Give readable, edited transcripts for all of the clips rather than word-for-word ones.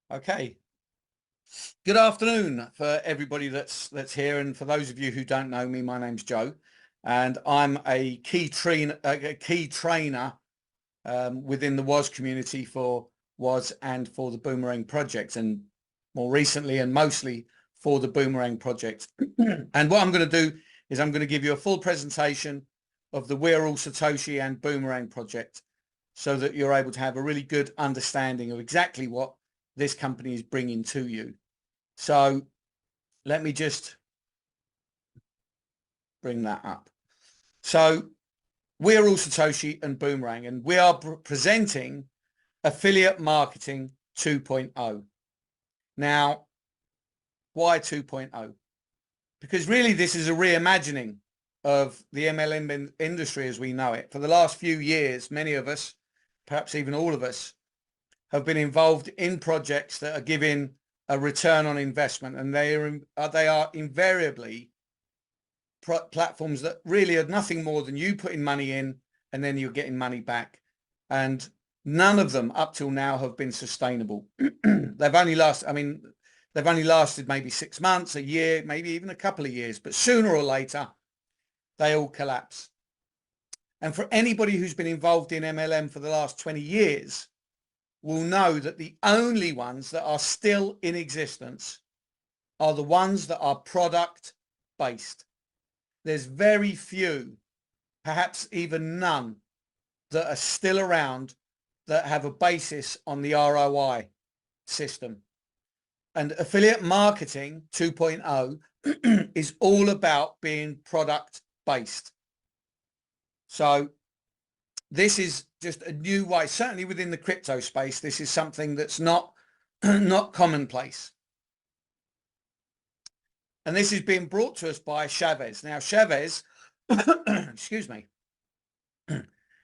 Okay. Good afternoon for everybody that's here, and for those of you who don't know me, my name's Joe, and I'm a key trainer within the WAAS community for WAAS and for the Boomerang project, and more recently and mostly for the Boomerang project. And what I'm going to do is I'm going to give you a full presentation of the Are All Satoshi and Boomerang project, so that you're able to have a really good understanding of exactly what this company is bringing to you. So let me just bring that up. So we're All Satoshi and Boomerang, and we are presenting Affiliate Marketing 2.0. Now, why 2.0? Because really this is a reimagining of the MLM industry as we know it. For the last few years, many of us, perhaps even all of us, have been involved in projects that are giving a return on investment, and they are invariably platforms that really are nothing more than you putting money in and then you're getting money back. And none of them up till now have been sustainable. They've only lasted maybe 6 months, a year, maybe even a couple of years, but sooner or later they all collapse. And for anybody who's been involved in MLM for the last 20 years will know that the only ones that are still in existence are the ones that are product based. There's very few, perhaps even none, that are still around that have a basis on the ROI system. And affiliate marketing 2.0 is all about being product based. So this is just a new way, certainly within the crypto space. This is something that's not commonplace. And this is being brought to us by Chavez. Now, Chavez, excuse me,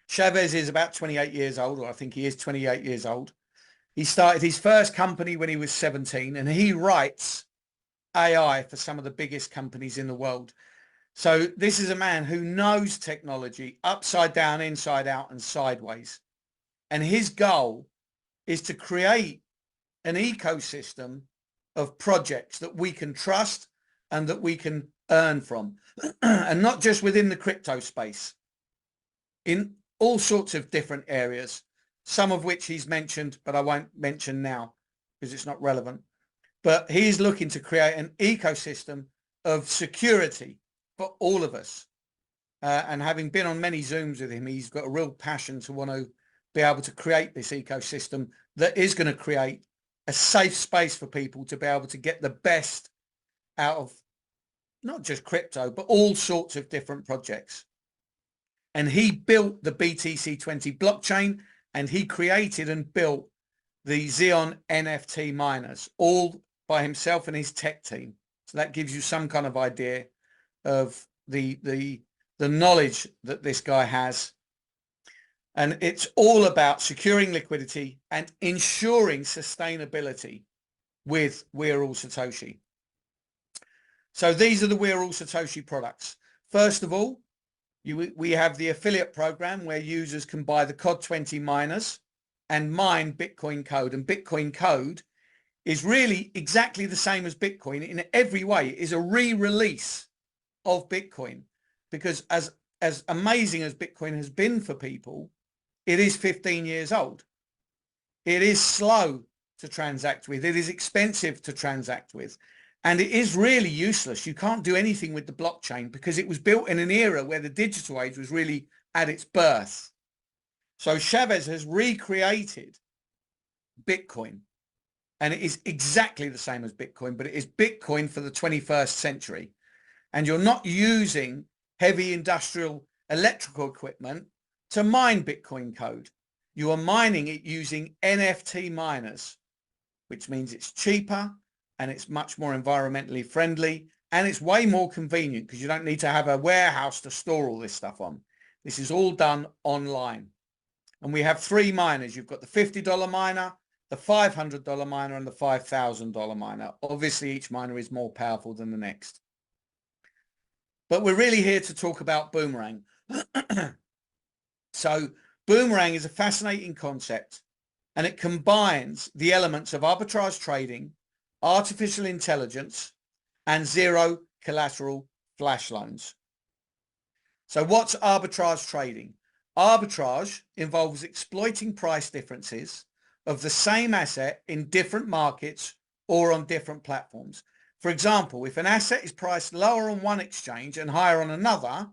Chavez is about 28 years old, or I think he is 28 years old. He started his first company when he was 17, and he writes AI for some of the biggest companies in the world. So this is a man who knows technology upside down, inside out, and sideways. And his goal is to create an ecosystem of projects that we can trust and that we can earn from. And not just within the crypto space, in all sorts of different areas, some of which he's mentioned, but I won't mention now because it's not relevant. But he's looking to create an ecosystem of security for all of us. And having been on many Zooms with him, he's got a real passion to want to be able to create this ecosystem that is going to create a safe space for people to be able to get the best out of not just crypto, but all sorts of different projects. And he built the BTC20 blockchain, and he created and built the Xeon NFT miners, all by himself and his tech team. So that gives you some kind of idea of the knowledge that this guy has. And it's all about securing liquidity and ensuring sustainability with We're All Satoshi. So these are the We're All Satoshi products. First of all, we have the affiliate program where users can buy the COD20 miners and mine Bitcoin code. And Bitcoin code is really exactly the same as Bitcoin in every way. It is a re-release of Bitcoin, because as amazing as Bitcoin has been for people, it is 15 years old. It is slow to transact with. It is expensive to transact with. And it is really useless. You can't do anything with the blockchain because it was built in an era where the digital age was really at its birth. So Chavez has recreated Bitcoin, and it is exactly the same as Bitcoin, but it is Bitcoin for the 21st century. And you're not using heavy industrial electrical equipment to mine Bitcoin code. You are mining it using NFT miners, which means it's cheaper and it's much more environmentally friendly, and it's way more convenient because you don't need to have a warehouse to store all this stuff on. This is all done online. And we have 3 miners. You've got the $50 miner, the $500 miner, and the $5,000 miner. Obviously, each miner is more powerful than the next. But we're really here to talk about Boomerang. So Boomerang is a fascinating concept and it combines the elements of arbitrage trading, artificial intelligence, and zero collateral flash loans. So what's arbitrage trading? Arbitrage involves exploiting price differences of the same asset in different markets or on different platforms. For example, if an asset is priced lower on one exchange and higher on another,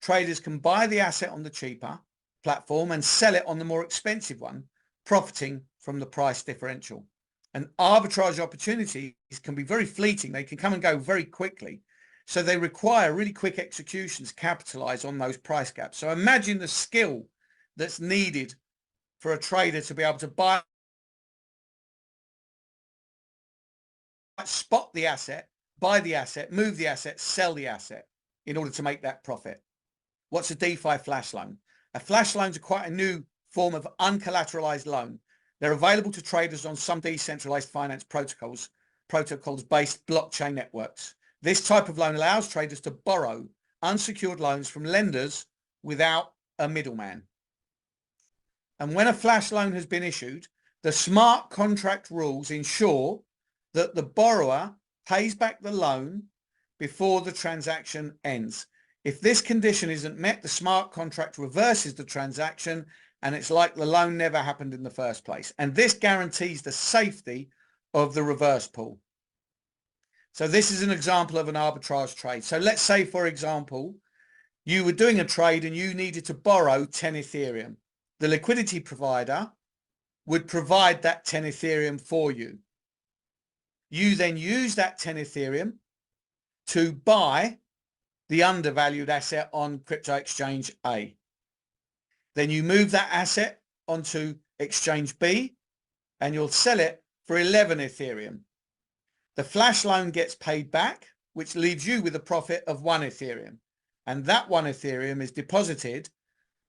traders can buy the asset on the cheaper platform and sell it on the more expensive one, profiting from the price differential. And arbitrage opportunities can be very fleeting. They can come and go very quickly. So they require really quick executions to capitalize on those price gaps. So imagine the skill that's needed for a trader to be able to spot the asset, buy the asset, move the asset, sell the asset in order to make that profit. What's a DeFi flash loan? A flash loans are quite a new form of uncollateralized loan. They're available to traders on some decentralized finance protocols-based blockchain networks. This type of loan allows traders to borrow unsecured loans from lenders without a middleman. And when a flash loan has been issued, the smart contract rules ensure that the borrower pays back the loan before the transaction ends. If this condition isn't met, the smart contract reverses the transaction, and it's like the loan never happened in the first place. And this guarantees the safety of the reverse pool. So this is an example of an arbitrage trade. So let's say, for example, you were doing a trade and you needed to borrow 10 Ethereum. The liquidity provider would provide that 10 Ethereum for you. You then use that 10 Ethereum to buy the undervalued asset on crypto exchange A. Then you move that asset onto exchange B and you'll sell it for 11 Ethereum. The flash loan gets paid back, which leaves you with a profit of 1 Ethereum. And that 1 Ethereum is deposited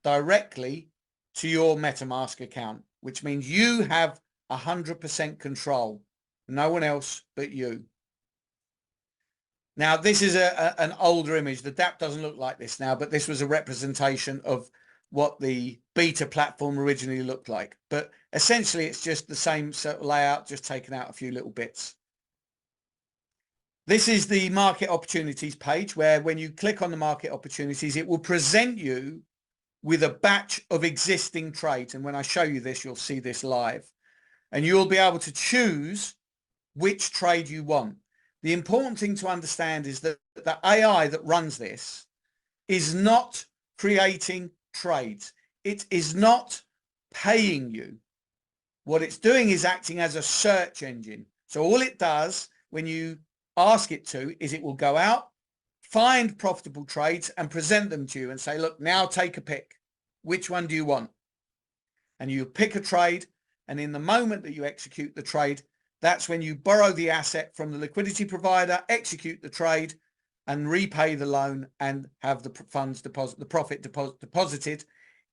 directly to your MetaMask account, which means you have 100% control. No one else but you. Now, this is an older image. The DApp doesn't look like this now, but this was a representation of what the beta platform originally looked like. But essentially, it's just the same sort of layout, just taken out a few little bits. This is the market opportunities page, where when you click on the market opportunities, it will present you with a batch of existing trades. And when I show you this, you'll see this live. And you'll be able to choose which trade you want. The important thing to understand is that the AI that runs this is not creating trades. It is not paying you. What it's doing is acting as a search engine. So all it does when you ask it to is it will go out, find profitable trades and present them to you and say, look, now take a pick. Which one do you want? And you pick a trade, and in the moment that you execute the trade, that's when you borrow the asset from the liquidity provider, execute the trade and repay the loan and have the funds deposited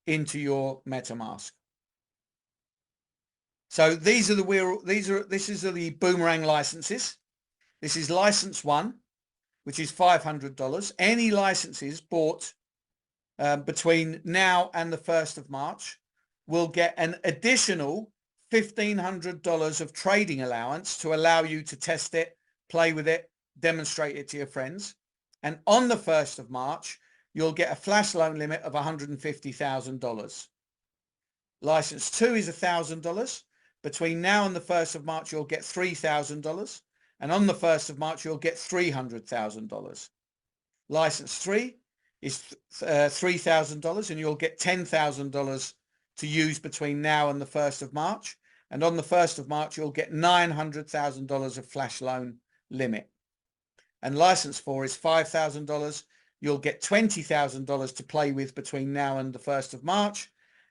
into your MetaMask. So these are the Boomerang licenses. This is license 1, which is $500. Any licenses bought between now and the 1st of March will get an additional $1,500 of trading allowance to allow you to test it, play with it, demonstrate it to your friends. And on the 1st of March, you'll get a flash loan limit of $150,000. License 2 is $1,000. Between now and the 1st of March, you'll get $3,000. And on the 1st of March, you'll get $300,000. License 3 is $3,000, and you'll get $10,000 to use between now and the 1st of March. And on the 1st of March, you'll get $900,000 of flash loan limit. And license 4 is $5,000. You'll get $20,000 to play with between now and the 1st of March.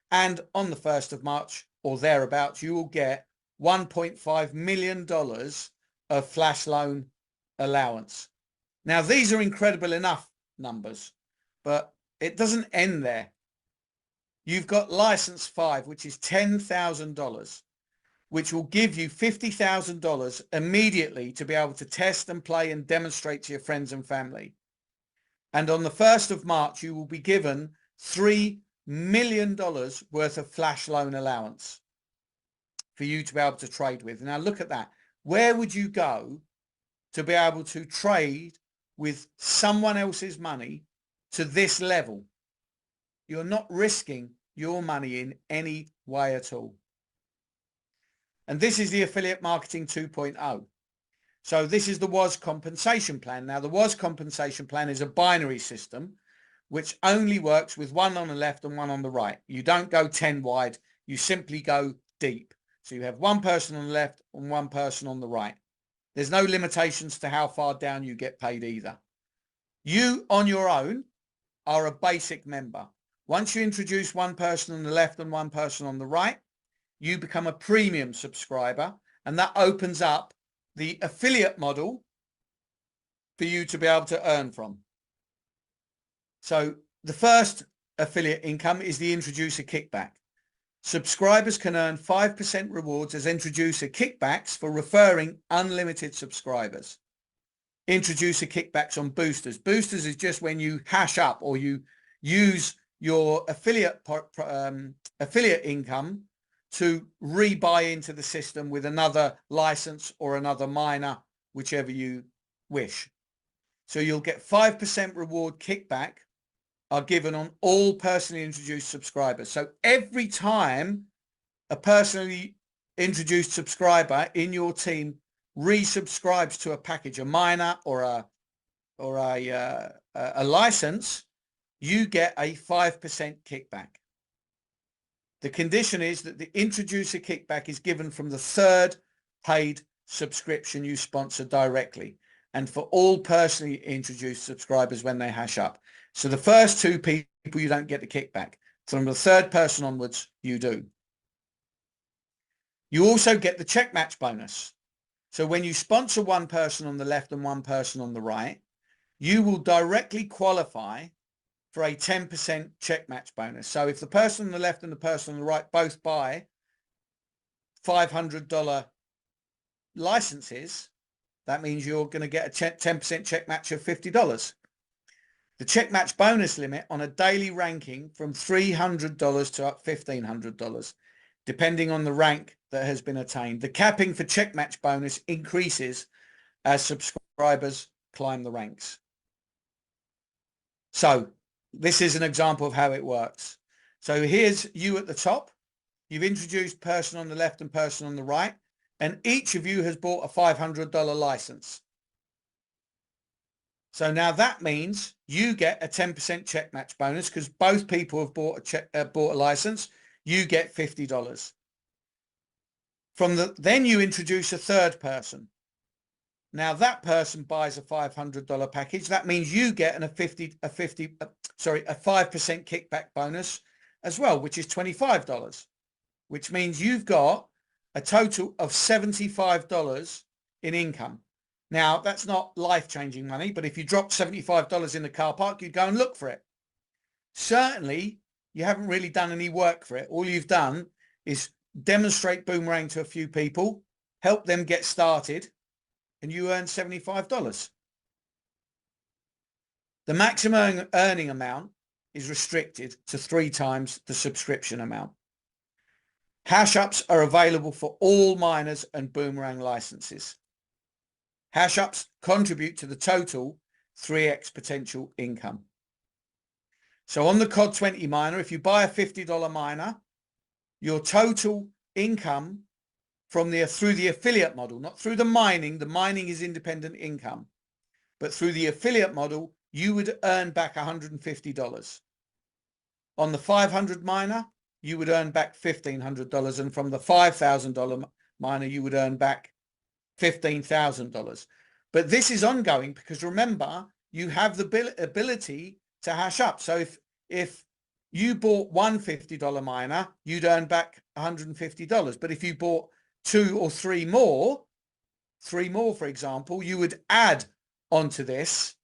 And on the 1st of March or thereabouts, you will get $1.5 million of flash loan allowance. Now, these are incredible enough numbers, but it doesn't end there. You've got license 5, which is $10,000, which will give you $50,000 immediately to be able to test and play and demonstrate to your friends and family. And on the 1st of March, you will be given $3 million worth of flash loan allowance. for you to be able to trade with. Now look at that. Where would you go to be able to trade with someone else's money to this level? You're not risking your money in any way at all. And this is the affiliate marketing 2.0. So this is the WAAS compensation plan. Now the WAAS compensation plan is a binary system which only works with one on the left and one on the right. You don't go 10 wide, you simply go deep. So you have one person on the left and one person on the right. There's no limitations to how far down you get paid either. You on your own are a basic member. Once you introduce one person on the left and one person on the right, you become a premium subscriber, and that opens up the affiliate model for you to be able to earn from. So the first affiliate income is the introducer kickback. Subscribers can earn 5% rewards as introducer kickbacks for referring unlimited subscribers. Introducer kickbacks on boosters. Boosters is just when you hash up or you use your affiliate income to rebuy into the system with another license or another miner, whichever you wish. So you'll get 5% reward kickback are given on all personally introduced subscribers. So every time a personally introduced subscriber in your team resubscribes to a package, a miner or a license, you get a 5% kickback. The condition is that the introducer kickback is given from the third paid subscription you sponsor directly, and for all personally introduced subscribers when they hash up. So the first two people, you don't get the kickback. From the third person onwards, you do. You also get the check match bonus. So when you sponsor one person on the left and one person on the right, you will directly qualify for a 10% check match bonus. So if the person on the left and the person on the right both buy $500 licenses, that means you're going to get a 10% check match of $50. The check match bonus limit on a daily ranking from $300 to up $1,500, depending on the rank that has been attained. The capping for check match bonus increases as subscribers climb the ranks. So this is an example of how it works. So here's you at the top. You've introduced person on the left and person on the right, and each of you has bought a $500 license. So now that means you get a 10% check match bonus because both people have bought a license. You get $50. Then you introduce a third person. Now that person buys a $500 package. That means you get a 5% kickback bonus as well, which is $25, which means you've got a total of $75 in income. Now, that's not life-changing money, but if you dropped $75 in the car park, you'd go and look for it. Certainly, you haven't really done any work for it. All you've done is demonstrate Boomerang to a few people, help them get started, and you earn $75. The maximum earning amount is restricted to 3 times the subscription amount. Hash ups are available for all miners and Boomerang licenses. Hash ups contribute to the total 3x potential income. So on the COD20 miner, if you buy a $50 miner, your total income from through the affiliate model, not through the mining is independent income, but through the affiliate model, you would earn back $150. On the 500 miner, you would earn back $1,500, and from the $5,000 miner, you would earn back $15,000. But this is ongoing because remember, you have the ability to hash up. So if you bought one $50 miner, you'd earn back $150. But if you bought 2 or 3 more, for example, you would add onto this.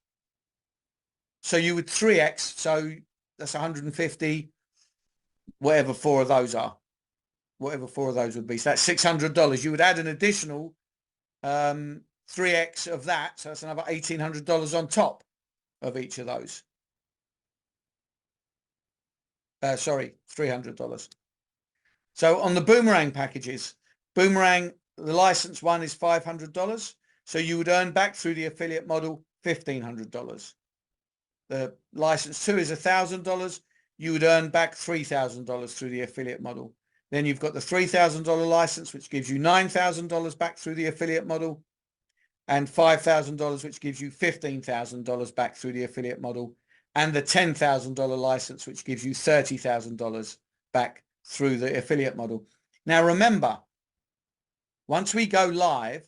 So you would 3x. So that's 150, whatever 4 of those are, whatever 4 of those would be. So that's $600. You would add an additional 3x of that, so that's another $1,800 on top of each of those. Sorry, $300. So on the Boomerang packages, Boomerang, the license one is $500. So you would earn back through the affiliate model $1,500. The license 2 is $1,000. You would earn back $3,000 through the affiliate model. Then you've got the $3,000 license, which gives you $9,000 back through the affiliate model, and $5,000, which gives you $15,000 back through the affiliate model, and the $10,000 license, which gives you $30,000 back through the affiliate model. Now, remember, once we go live,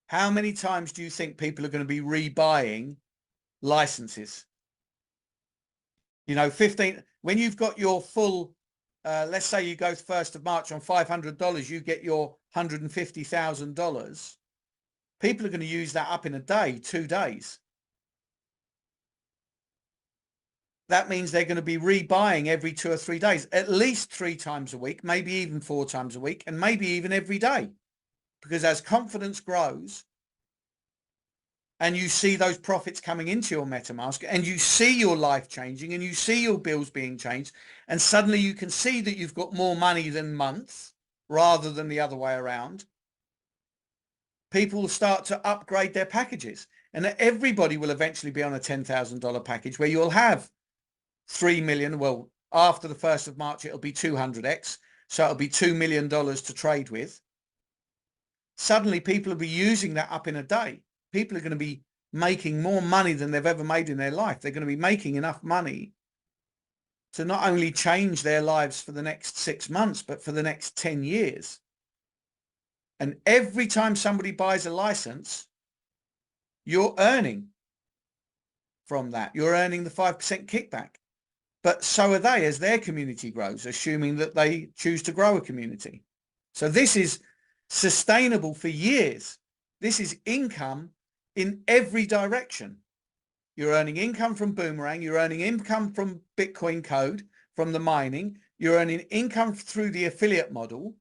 how many times do you think people are going to be rebuying licenses? You know, 15, when you've got your full, let's say you go 1st of March on $500, you get your $150,000. People are going to use that up in a day, 2 days. That means they're going to be rebuying every 2 or 3 days, at least 3 times a week, maybe even 4 times a week, and maybe even every day. Because as confidence grows, and you see those profits coming into your MetaMask, and you see your life changing, and you see your bills being changed, and suddenly you can see that you've got more money than months rather than the other way around, people will start to upgrade their packages. And everybody will eventually be on a $10,000 package where you'll have 3 million. Well, after the 1st of March, it'll be 200x. So it'll be $2 million to trade with. Suddenly people will be using that up in a day. People are going to be making more money than they've ever made in their life. They're going to be making enough money to not only change their lives for the next 6 months, but for the next 10 years. And every time somebody buys a license, you're earning from that. You're earning the 5% kickback. But so are they as their community grows, assuming that they choose to grow a community. So this is sustainable for years. This is income in every direction. You're earning income from Boomerang. You're earning income from Bitcoin code, from the mining. You're earning income through the affiliate model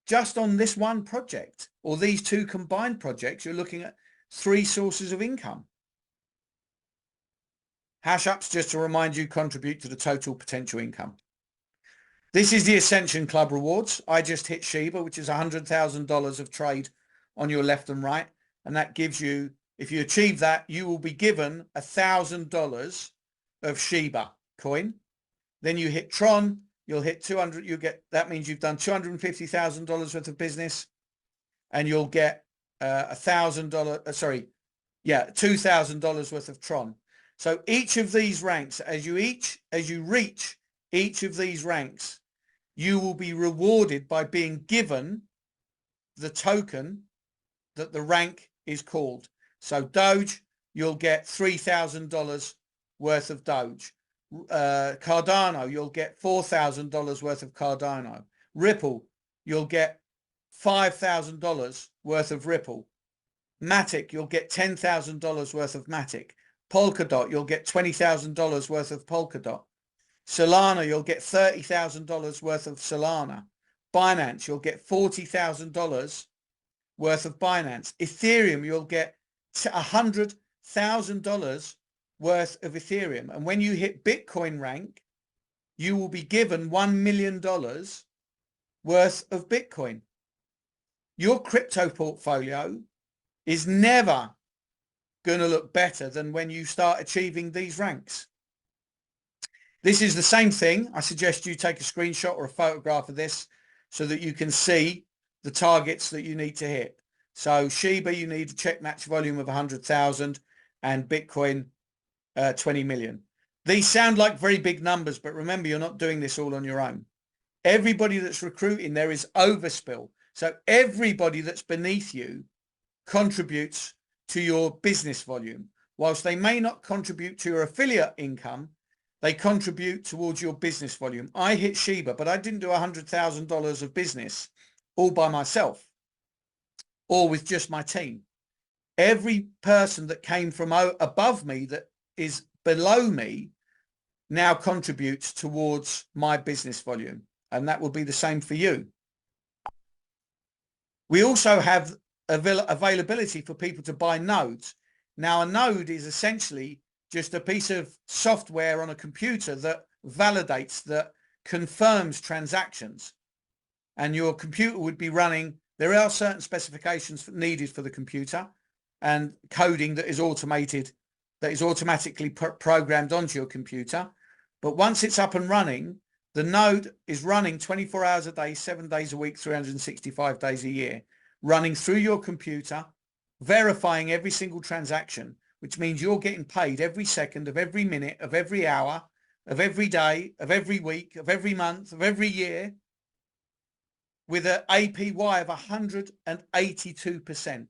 just on this one project, or these 2 combined projects. You're looking at 3 sources of income. Hash ups, just to remind you, contribute to the total potential income. This is the Ascension Club rewards. I just hit Shiba, which is $100,000 of trade on your left and right. And that gives you, if you achieve that, you will be given $1,000 of Shiba coin. Then you hit Tron, you'll hit 200, you get, that means you've done $250,000 worth of business, and you'll get $2,000 worth of Tron. So each of these ranks, as you reach each of these ranks, you will be rewarded by being given the token that the rank is called. So Doge, you'll get $3,000 worth of Doge. Cardano, you'll get $4,000 worth of Cardano. Ripple, you'll get $5,000 worth of Ripple. Matic, you'll get $10,000 worth of Matic. Polkadot, you'll get $20,000 worth of Polkadot. Solana, you'll get $30,000 worth of Solana. Binance, you'll get $40,000 worth of Binance. Ethereum, you'll get $100,000 worth of Ethereum. And when you hit Bitcoin rank, you will be given $1 million worth of Bitcoin. Your crypto portfolio is never going to look better than when you start achieving these ranks. This is the same thing. I suggest you take a screenshot or a photograph of this so that you can see the targets that you need to hit. So Shiba, you need a check match volume of 100,000, and Bitcoin 20 million. These sound like very big numbers, but remember, you're not doing this all on your own. Everybody that's recruiting, there is overspill. So everybody that's beneath you contributes to your business volume. Whilst they may not contribute to your affiliate income, they contribute towards your business volume. I hit Shiba, but I didn't do $100,000 of business all by myself or with just my team. Every person that came from above me that is below me now contributes towards my business volume. And that will be the same for you. We also have availability for people to buy nodes. Now, a node is essentially just a piece of software on a computer that validates, that confirms transactions. and your computer would be running. There are certain specifications needed for the computer and coding that is automated, that is automatically programmed onto your computer. But once it's up and running, the node is running 24 hours a day, 7 days a week, 365 days a year, running through your computer, verifying every single transaction, which means you're getting paid every second of every minute of every hour of every day of every week of every month of every year, with an APY of 182%.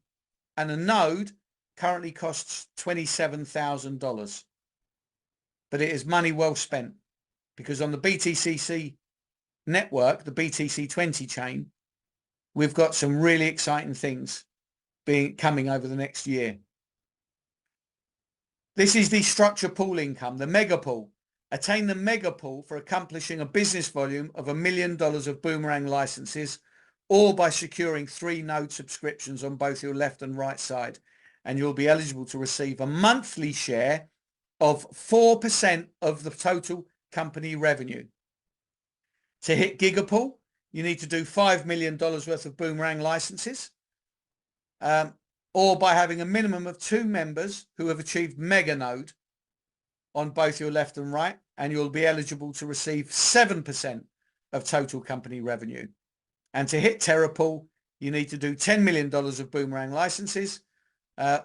And a node currently costs $27,000. But it is money well spent, because on the BTCC network, the BTC20 chain, we've got some really exciting things coming over the next year. This is the structure pool income, the mega pool. Attain the mega pool for accomplishing a business volume of $1 million of Boomerang licenses, or by securing 3 node subscriptions on both your left and right side. And you'll be eligible to receive a monthly share of 4% of the total company revenue. To hit Gigapool, you need to do $5 million worth of Boomerang licenses, or by having a minimum of 2 members who have achieved mega node on both your left and right, and you'll be eligible to receive 7% of total company revenue. And to hit Terrapool, you need to do $10 million of Boomerang licenses,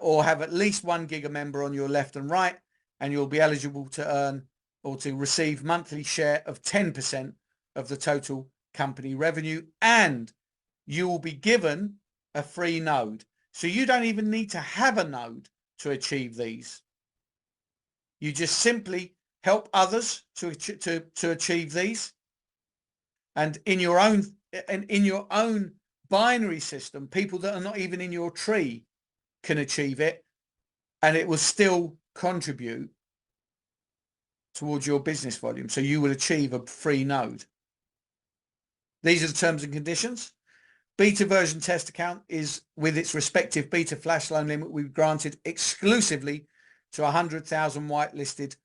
or have at least 1 giga member on your left and right, and you'll be eligible to earn or to receive monthly share of 10% of the total company revenue, and you will be given a free node. So you don't even need to have a node to achieve these. You just simply help others to achieve these, and in your own binary system, people that are not even in your tree can achieve it, and it will still contribute towards your business volume. So you will achieve a free node. These are the terms and conditions. Beta version test account is with its respective beta flash loan limit we've granted exclusively to 100,000 whitelisted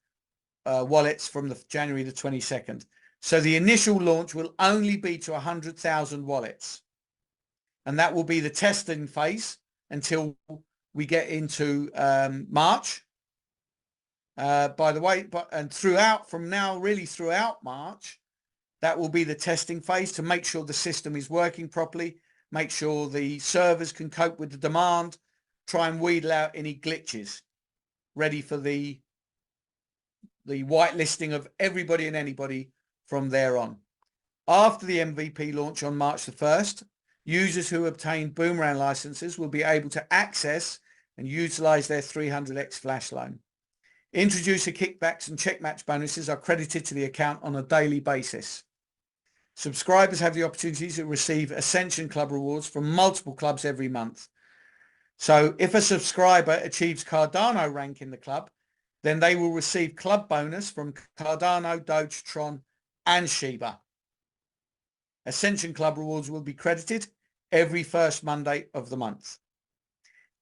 wallets from the January the 22nd. So the initial launch will only be to 100,000 wallets, and that will be the testing phase until we get into March. By the way, from now really throughout March, that will be the testing phase to make sure the system is working properly, make sure the servers can cope with the demand, try and weed out any glitches, ready for the whitelisting of everybody and anybody from there on. After the MVP launch on March the 1st, users who obtain Boomerang licenses will be able to access and utilize their 300x flash loan. Introducer kickbacks and check match bonuses are credited to the account on a daily basis. Subscribers have the opportunity to receive Ascension Club rewards from multiple clubs every month. So if a subscriber achieves Cardano rank in the club, then they will receive club bonus from Cardano, Doge, Tron, and Shiba. Ascension Club rewards will be credited every first Monday of the month.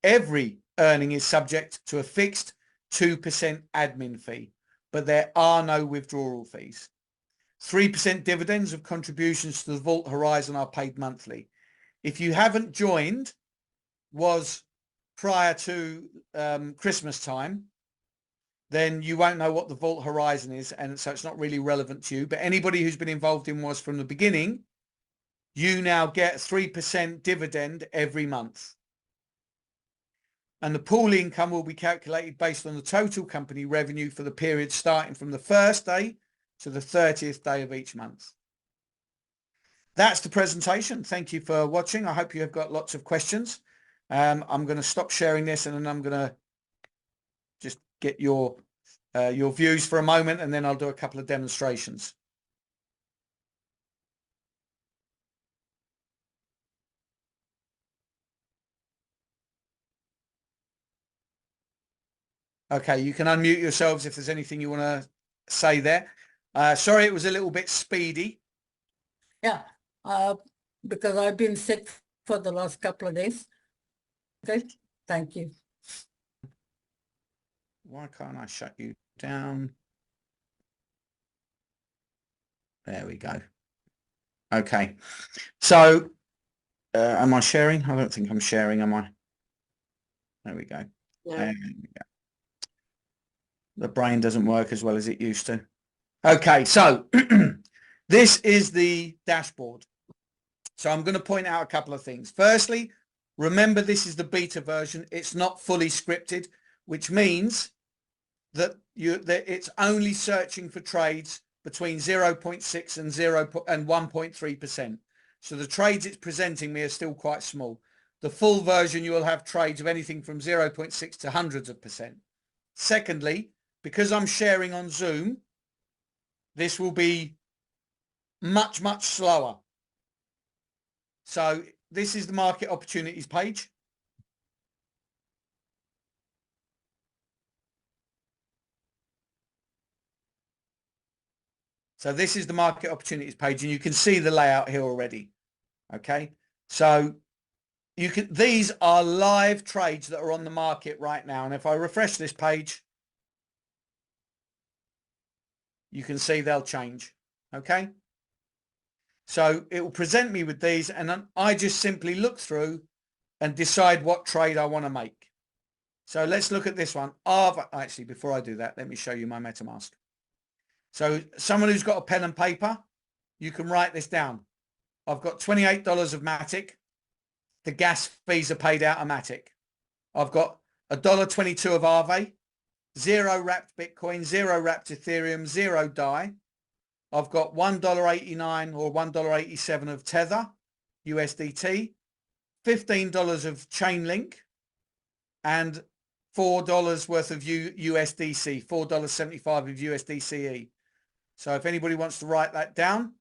Every earning is subject to a fixed 2% admin fee, but there are no withdrawal fees. 3% dividends of contributions to the Vault Horizon are paid monthly. If you haven't joined, was prior to Christmas time, then you won't know what the Vault Horizon is, and so it's not really relevant to you. But anybody who's been involved in WAAS from the beginning, you now get 3% dividend every month. And the pool income will be calculated based on the total company revenue for the period starting from the first day to the 30th day of each month. That's the presentation. Thank you for watching. I hope you have got lots of questions. I'm going to stop sharing this, and then I'm going to just get your views for a moment, and then I'll do a couple of demonstrations. Okay, you can unmute yourselves if there's anything you want to say there. Sorry, it was a little bit speedy. Yeah, because I've been sick for the last couple of days. Okay, thank you. Why can't I shut you down? There we go. Okay. So am I sharing? I don't think I'm sharing, am I? There we go. Yeah. There we go. The brain doesn't work as well as it used to. Okay, so this is the dashboard. So I'm going to point out a couple of things. Firstly, remember this is the beta version. It's not fully scripted, which means that it's only searching for trades between 0.6 and 1.3%. So the trades it's presenting me are still quite small. The full version, you will have trades of anything from 0.6 to hundreds of percent. Secondly, because I'm sharing on Zoom, this will be much, much slower. So this is the market opportunities page. So this is the market opportunities page, and you can see the layout here already. Okay. So these are live trades that are on the market right now. And if I refresh this page, you can see they'll change. Okay. So it will present me with these, and then I just simply look through and decide what trade I want to make. So let's look at this one. Actually, before I do that, let me show you my MetaMask. So someone who's got a pen and paper, you can write this down. I've got $28 of Matic. The gas fees are paid out of Matic. I've got $1.22 of Aave, 0 wrapped Bitcoin, 0 wrapped Ethereum, 0 DAI. I've got $1.89 or $1.87 of Tether, USDT, $15 of Chainlink, and $4 worth of USDC, $4.75 of USDCE. So if anybody wants to write that down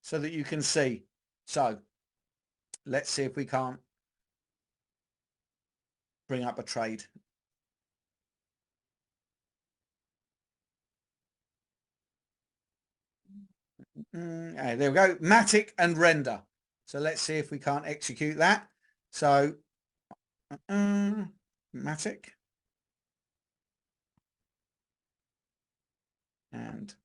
so that you can see. So let's see if we can't bring up a trade. There we go. Matic and render. So let's see if we can't execute that. So Matic and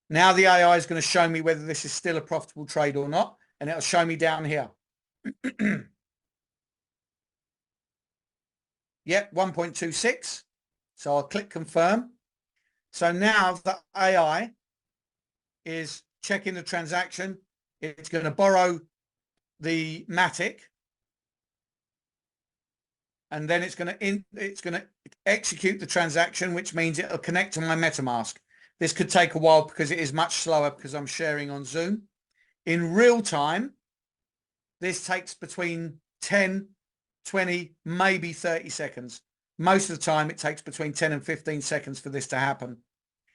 now the AI is going to show me whether this is still a profitable trade or not, and it'll show me down here. Yep, 1.26. So I'll click confirm. So now the AI is checking the transaction. It's going to borrow the Matic, and then it's going to execute the transaction, which means it'll connect to my MetaMask. This could take a while because it is much slower because I'm sharing on Zoom. In real time, this takes between 10, 20, maybe 30 seconds. Most of the time, it takes between 10 and 15 seconds for this to happen.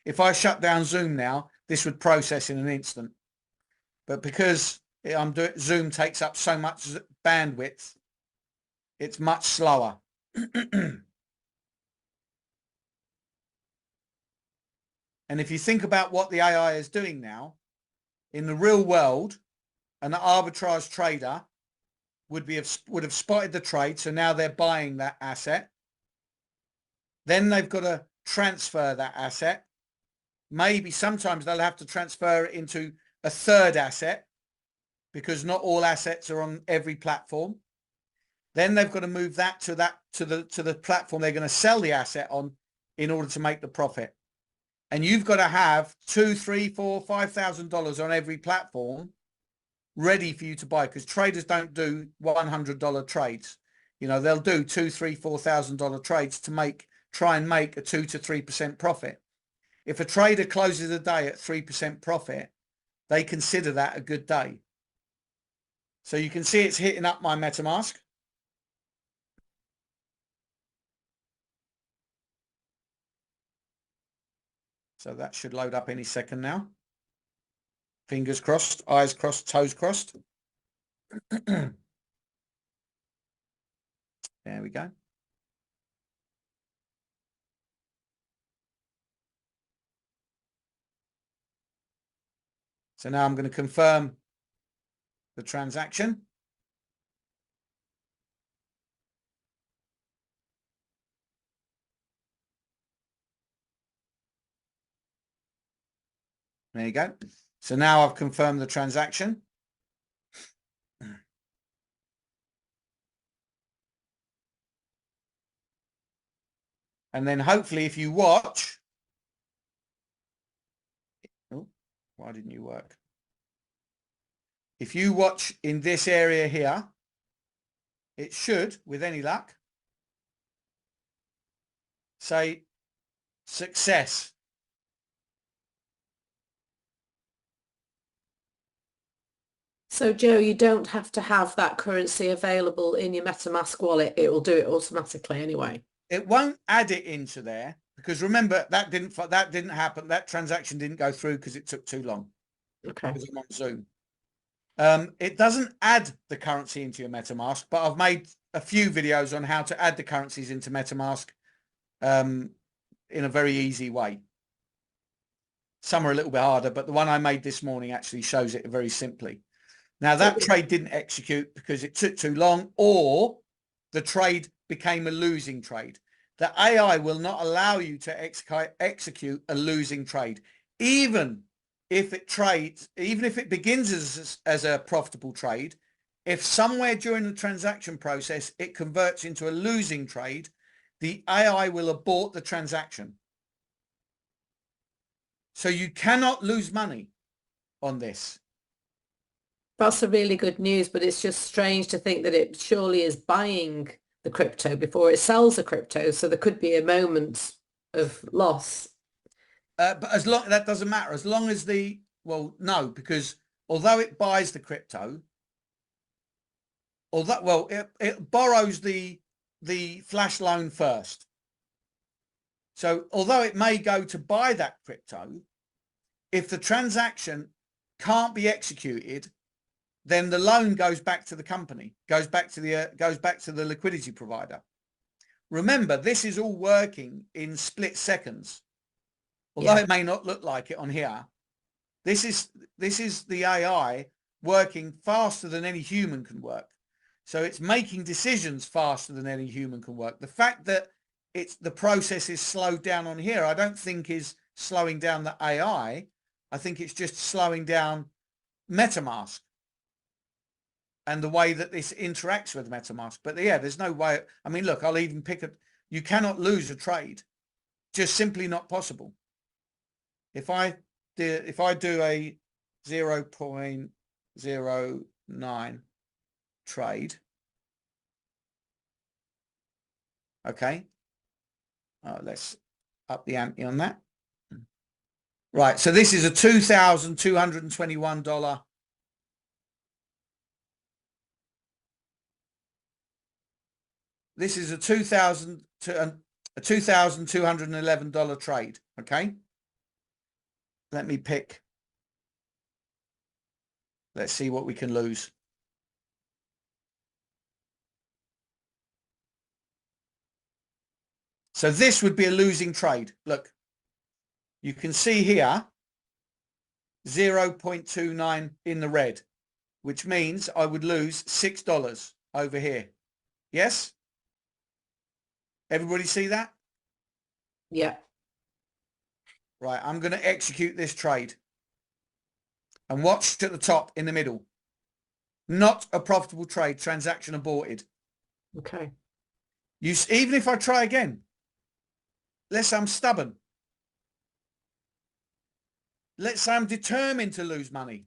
If I shut down Zoom now, this would process in an instant. But because Zoom takes up so much bandwidth, it's much slower. And if you think about what the AI is doing now, in the real world, an arbitrage trader would have spotted the trade. So now they're buying that asset. Then they've got to transfer that asset. Maybe sometimes they'll have to transfer it into a third asset because not all assets are on every platform. Then they've got to move that to the platform they're going to sell the asset on in order to make the profit. And you've got to have $2,000, $3,000, $4,000, $5,000 on every platform ready for you to buy, because traders don't do $100 trades. You know, they'll do $2,000, $3,000, $4,000 trades to try and make a 2 to 3% profit. If a trader closes a day at 3% profit, they consider that a good day. So you can see it's hitting up my MetaMask. So that should load up any second now. Fingers crossed, eyes crossed, toes crossed. There we go. So now I'm going to confirm the transaction. There you go. So now I've confirmed the transaction. And then hopefully if you watch, oh, why didn't you work? If you watch in this area here, it should, with any luck, say success. So Joe, you don't have to have that currency available in your MetaMask wallet. It will do it automatically anyway. It won't add it into there because remember that didn't happen. That transaction didn't go through because it took too long. Okay. Because I'm on Zoom. It doesn't add the currency into your MetaMask, but I've made a few videos on how to add the currencies into MetaMask in a very easy way. Some are a little bit harder, but the one I made this morning actually shows it very simply. Now that trade didn't execute because it took too long, or the trade became a losing trade. The AI will not allow you to execute a losing trade, even if it begins as a profitable trade. If somewhere during the transaction process it converts into a losing trade, the AI will abort the transaction. So you cannot lose money on this. That's a really good news, but it's just strange to think that it surely is buying the crypto before it sells the crypto. So there could be a moment of loss. But as long that doesn't matter, as long as no, because although it buys the crypto, it borrows the flash loan first. So although it may go to buy that crypto, if the transaction can't be executed, then the loan goes back to the company, goes back to the liquidity provider. Remember, this is all working in split seconds. Although it may not look like it on here, this is the AI working faster than any human can work. So it's making decisions faster than any human can work. The fact that the process is slowed down on here, I don't think is slowing down the AI. I think it's just slowing down MetaMask and the way that this interacts with MetaMask. But yeah, there's no way. I mean, look, I'll even pick it. You cannot lose a trade. Just simply not possible. If I do a 0.09 trade, okay, let's up the ante on that. Right, so this is a $2,221. This is a $2,211 trade. Okay. Let me pick. Let's see what we can lose. So this would be a losing trade. Look, you can see here 0.29 in the red, which means I would lose $6 over here. Yes? Everybody see that? Yeah. Right, I'm going to execute this trade. And watch at the top in the middle. Not a profitable trade, transaction aborted. Okay. Even if I try again, let's say I'm stubborn. Let's say I'm determined to lose money.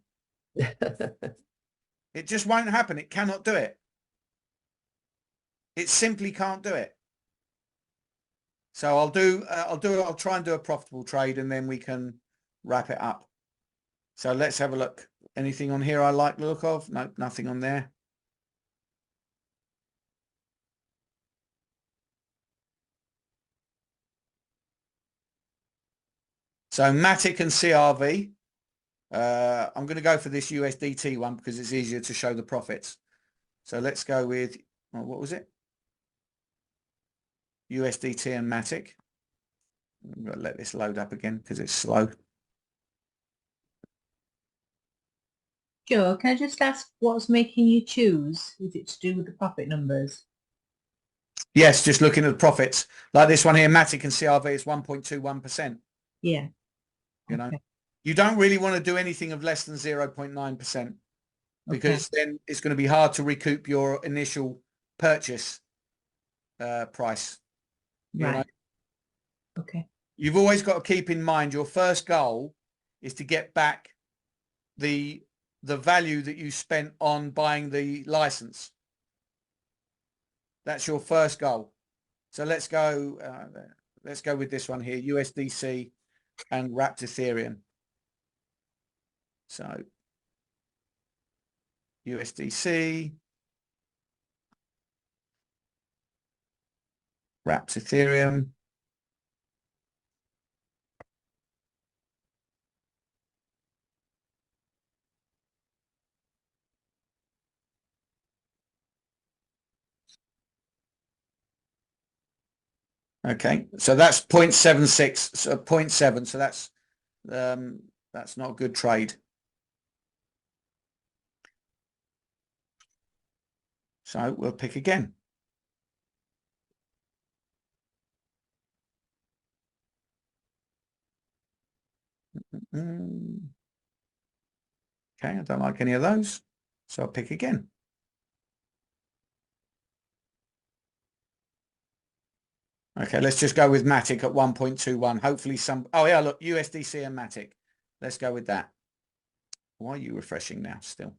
It just won't happen. It cannot do it. It simply can't do it. So I'll try and do a profitable trade and then we can wrap it up. So let's have a look. Anything on here I like the look of? No, nothing on there. So Matic and CRV. I'm going to go for this USDT one because it's easier to show the profits. So let's go with, what was it? USDT and Matic. I'm going to let this load up again because it's slow. Joe, can I just ask what's making you choose? Is it to do with the profit numbers? Yes, just looking at the profits. Like this one here, Matic and CRV is 1.21%. Yeah. You know, you don't really want to do anything of less than 0.9% because then it's going to be hard to recoup your initial purchase price. You Right. know? Okay. You've always got to keep in mind your first goal is to get back the value that you spent on buying the license. That's your first goal. So let's go with this one here, USDC and wrapped Ethereum. So USDC, wrapped Ethereum. Okay, so that's 0.76, so 0.7. So that's not a good trade. So we'll pick again. Okay, I don't like any of those. So I'll pick again. Okay, let's just go with Matic at 1.21. Hopefully oh yeah, look, USDC and Matic. Let's go with that. Why are you refreshing now still?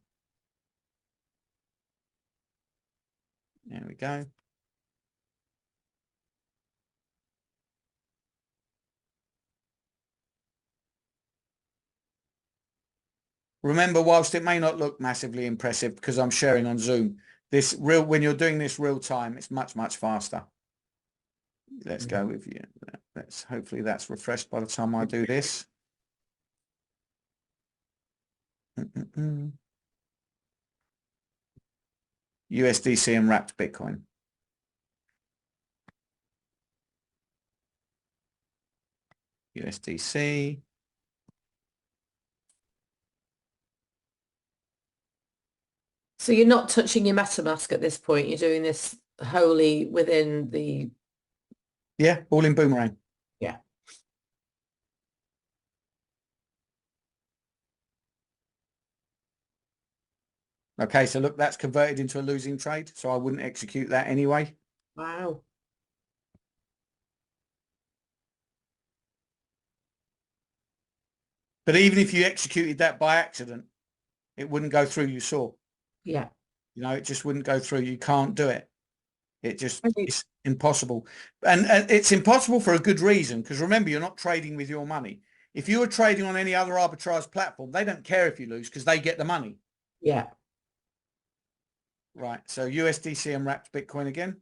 There we go. Remember, whilst it may not look massively impressive because I'm sharing on Zoom, when you're doing this real time, it's much, much faster. Let's go with you. Hopefully that's refreshed by the time I do this. USDC and wrapped Bitcoin. USDC. So you're not touching your MetaMask at this point. You're doing this wholly within the... Yeah, all in Boomerang. Yeah. Okay, so look, that's converted into a losing trade. So I wouldn't execute that anyway. Wow. But even if you executed that by accident, it wouldn't go through, you saw. Yeah. You know, it just wouldn't go through. You can't do it. It's impossible. And it's impossible for a good reason, because remember, you're not trading with your money. If you were trading on any other arbitrage platform, they don't care if you lose because they get the money. Yeah. Right. So USDC and wrapped Bitcoin again.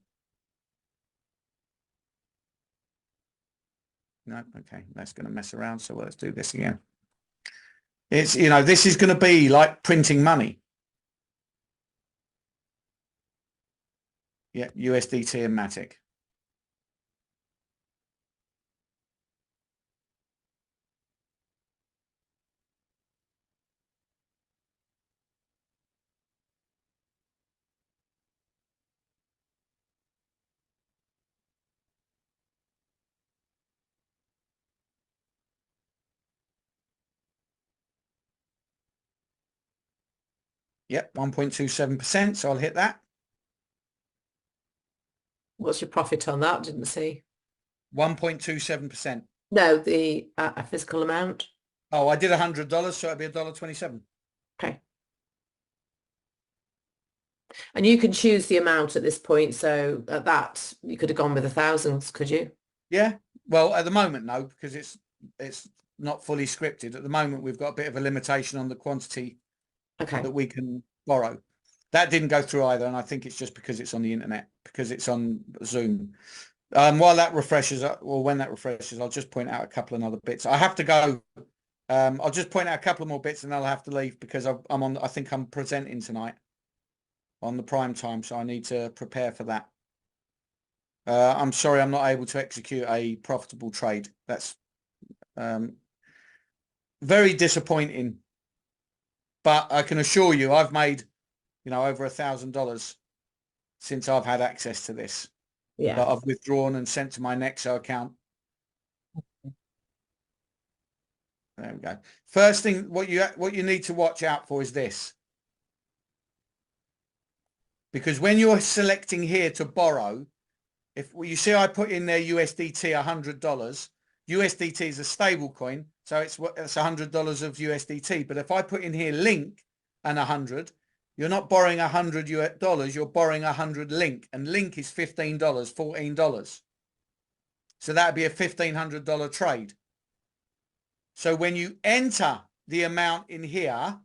No. Okay. That's going to mess around. So let's do this again. It's, you know, this is going to be like printing money. Yeah. USDT and Matic. Yep, 1.27%. So I'll hit that. What's your profit on that? Didn't see. 1.27%. No, the physical amount. Oh, I did $100, so it'd be $1.27. Okay. And you can choose the amount at this point. So at that, you could have gone with 1,000, could you? Yeah. Well, at the moment, no, because it's not fully scripted. At the moment, we've got a bit of a limitation on the quantity that we can borrow. That didn't go through either, and I think it's just because it's on the internet, because it's on Zoom. While that refreshes, or when that refreshes, I'll just point out a couple of other bits. I have to go. I'll just point out a couple of more bits, and then I'll have to leave because I'm on. I think I'm presenting tonight on the prime time, so I need to prepare for that. I'm sorry, I'm not able to execute a profitable trade. That's very disappointing. But I can assure you, I've made, over $1,000 since I've had access to this. Yeah. That I've withdrawn and sent to my Nexo account. There we go. First thing, what you need to watch out for is this. Because when you're selecting here to borrow, if you see I put in there USDT $100, USDT is a stable coin, so it's $100 of USDT. But if I put in here link and 100, you're not borrowing $100, you're borrowing 100 link, and link is $15, $14. So that'd be a $1,500 trade. So when you enter the amount in here,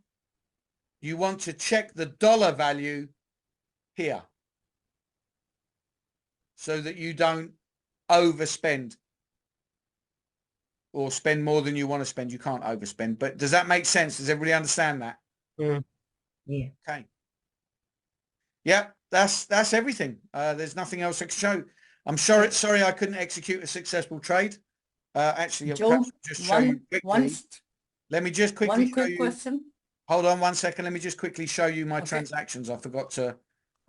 you want to check the dollar value here so that you don't overspend or spend more than you want to spend. You can't overspend. But does that make sense? Does everybody understand that? Mm. Yeah. Okay. Yeah, that's everything. There's nothing else I can show. I'm sorry I couldn't execute a successful trade. Actually, Joe, I'll just show you quickly. Let me just quickly one show quick you. question. Hold on 1 second. Let me just quickly show you my Okay. transactions. I forgot to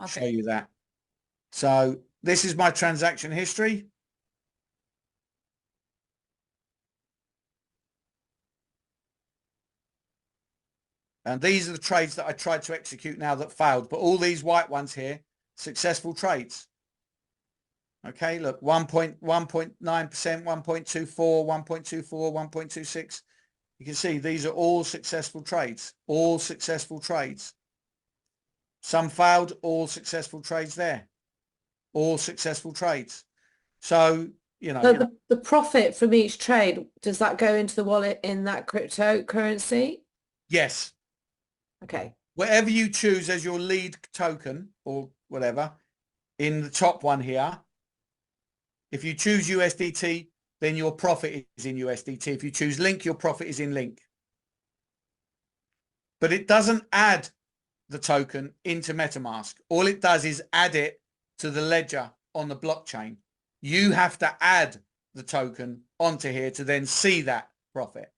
show Okay. you that. So this is my transaction history. And these are the trades that I tried to execute now that failed. But all these white ones here, successful trades. Okay, look, 1.9%, 1.24, 1.24, 1.26. You can see these are all successful trades, all successful trades. Some failed, all successful trades there, all successful trades. So, So the profit from each trade, does that go into the wallet in that cryptocurrency? yes, Okay. whatever you choose as your lead token or whatever in the top one here, if you choose USDT, then your profit is in USDT. If you choose link, your profit is in link. But it doesn't add the token into MetaMask. All it does is add it to the ledger on the blockchain. You have to add the token onto here to then see that profit.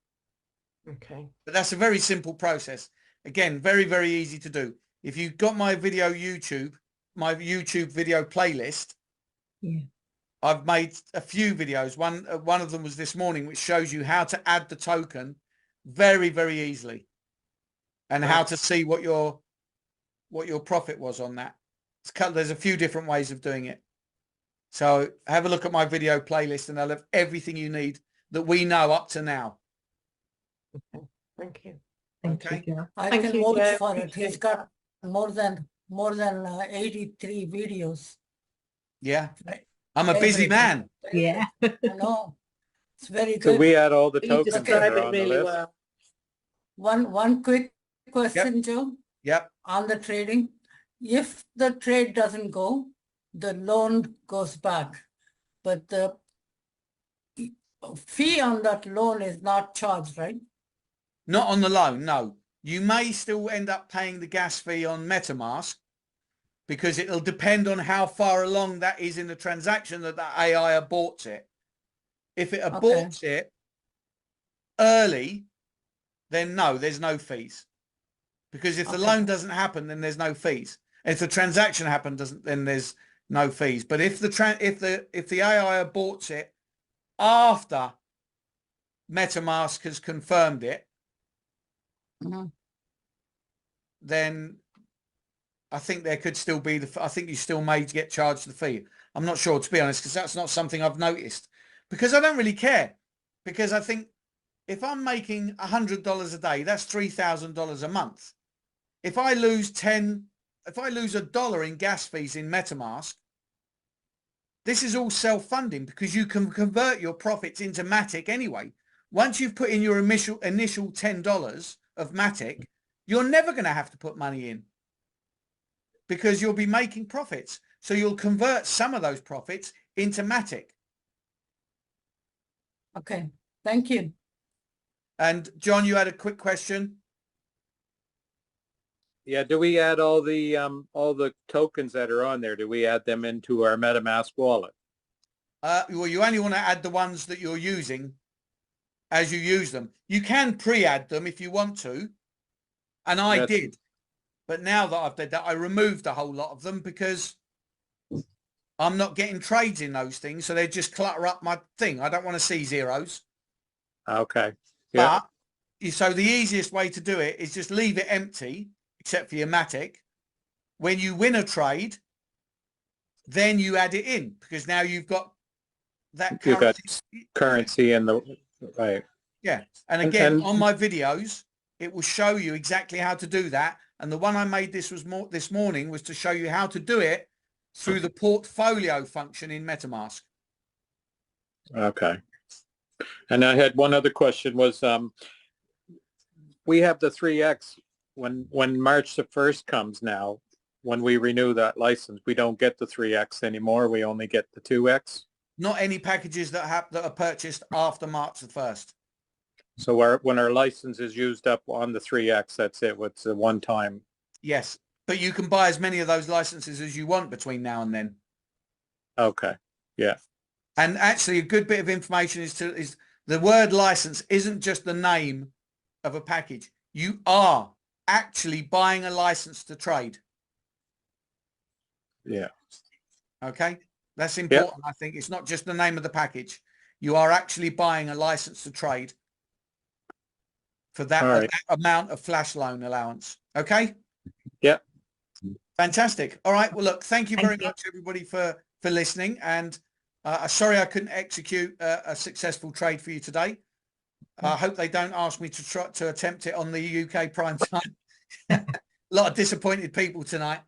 Okay. But that's a very simple process. Again, very, very easy to do. If you've got my video my YouTube video playlist, Yeah. I've made a few videos. One of them was this morning, which shows you how to add the token very, very easily, and how to see what your profit was on that. There's a few different ways of doing it. So have a look at my video playlist, and I'll have everything you need that we know up to now. Okay. Thank you. Thank Okay. you, Joe. I Thank can you, vote Joe. for it. Appreciate He's got more than 83 videos. Yeah, Right. I'm a busy man. Yeah. I know. It's very Could good. we add all the You tokens that describe are it on the really list? well. One quick question, Joe, Yep. on the trading. If the trade doesn't go, the loan goes back, but the fee on that loan is not charged, right? Not on the loan, no. You may still end up paying the gas fee on MetaMask, because it'll depend on how far along that is in the transaction that the AI aborts it. If it aborts it early, then no, there's no fees. Because if the loan doesn't happen, then there's no fees. If the transaction then there's no fees. But if the AI aborts it after MetaMask has confirmed it, then I think there could still be I think you still may get charged the fee. I'm not sure, to be honest, because that's not something I've noticed. Because I don't really care. Because I think if I'm making $100 a day, that's $3,000 a month. If I lose $1 in gas fees in MetaMask, this is all self-funding, because you can convert your profits into Matic anyway. Once you've put in your initial $10 of Matic, you're never going to have to put money in, because you'll be making profits. So you'll convert some of those profits into Matic. Okay, thank you. And John, you had a quick question. Yeah, do we add all the tokens that are on there? Do we add them into our MetaMask wallet? Well, you only want to add the ones that you're using as you use them. You can pre-add them if you want to, And I That's- did. But now that I've done that, I removed a whole lot of them because I'm not getting trades in those things. So they just clutter up my thing. I don't want to see zeros. Okay. Yeah. But so the easiest way to do it is just leave it empty, except for your Matic. When you win a trade, then you add it in because now you've got that You got currency. currency in the right. Yeah. And again, And- on my videos, it will show you exactly how to do that. And the one I made this morning was to show you how to do it through the portfolio function in MetaMask. Okay. And I had one other question was, we have the 3X when March the 1st comes now, when we renew that license, we don't get the 3X anymore. We only get the 2X. Not any packages that are purchased after March the 1st. So when our license is used up on the 3X, that's it. It's a one-time. Yes. But you can buy as many of those licenses as you want between now and then. Okay. Yeah. And actually a good bit of information is the word license isn't just the name of a package. You are actually buying a license to trade. Yeah. Okay. That's important. I think it's not just the name of the package. You are actually buying a license to trade for that, All right. that amount of flash loan allowance. Okay. Yeah. Fantastic. All right. Well, look, thank you Thank very you. much, everybody, for listening. And sorry I couldn't execute a successful trade for you today. I hope they don't ask me to try to attempt it on the UK prime time. A lot of disappointed people tonight.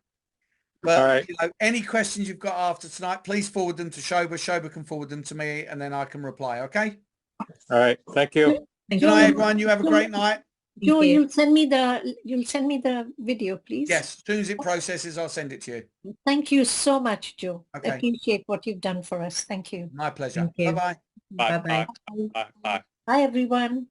But All right. you know, any questions you've got after tonight, please forward them to Shoba. Shoba can forward them to me, and then I can reply. Okay. All right. Thank you. Thank Good night, you. everyone. You have a great night. Joe, you. you'll send me the video, please. Yes. As soon as it processes, I'll send it to you. Thank you so much, Joe. Okay. Appreciate what you've done for us. Thank you. My pleasure. Thank you. Bye-bye. Bye. Bye-bye. Bye. Bye. Bye, everyone.